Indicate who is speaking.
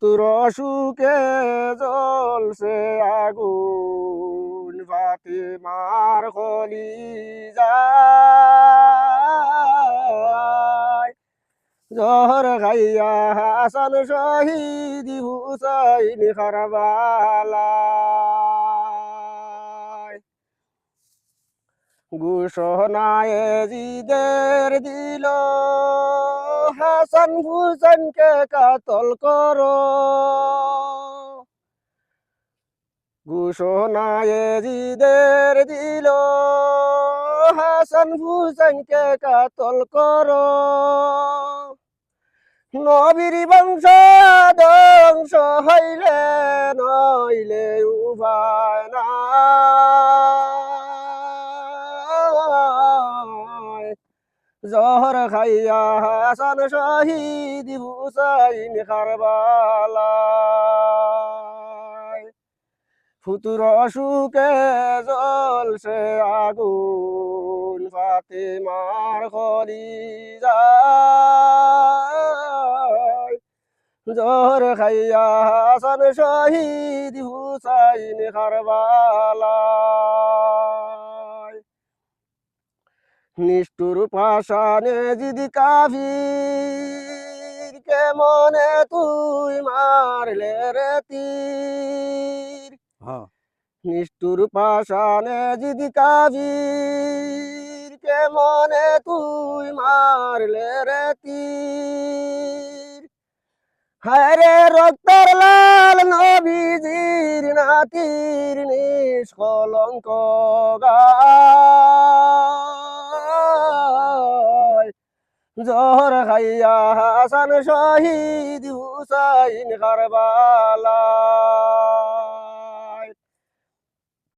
Speaker 1: তোর সুখে জ্বলছে আগুন ফাতিমার কলিজায় জহর খাইয়া হাসান শহীদ হুসাইন কারবালায় ঘোষণায় জিদের দিল হাসান হুসেনকে কাতল করো ঘোষণায় জিদের দিল হাসান হুসেনকে কাতল করো নবীর বংশ ধ্বংস হইলে নইলে উপায় নাই জহর খাইয়া হাসান শহীদ হুসাইন কারবালায় ফুতুর সুখে জ্বলছে আগুন ফাতিমার কলিজায় জহর খাইয়া হাসান শহীদ হুসাইন কারবালায় নিষ্ঠুর পাষাণে জিদি কাফির কেমনে তুই মারলে রে তীর নিষ্ঠুর পাষাণে জিদি কাফির কেমনে তুই মারলে রে তীর হায়রে রক্তের লাল নবীজির নাতির নিষ্কলঙ্ক গায় জহর খাইয়া হাসান শহীদ হুসাইন কারবালায়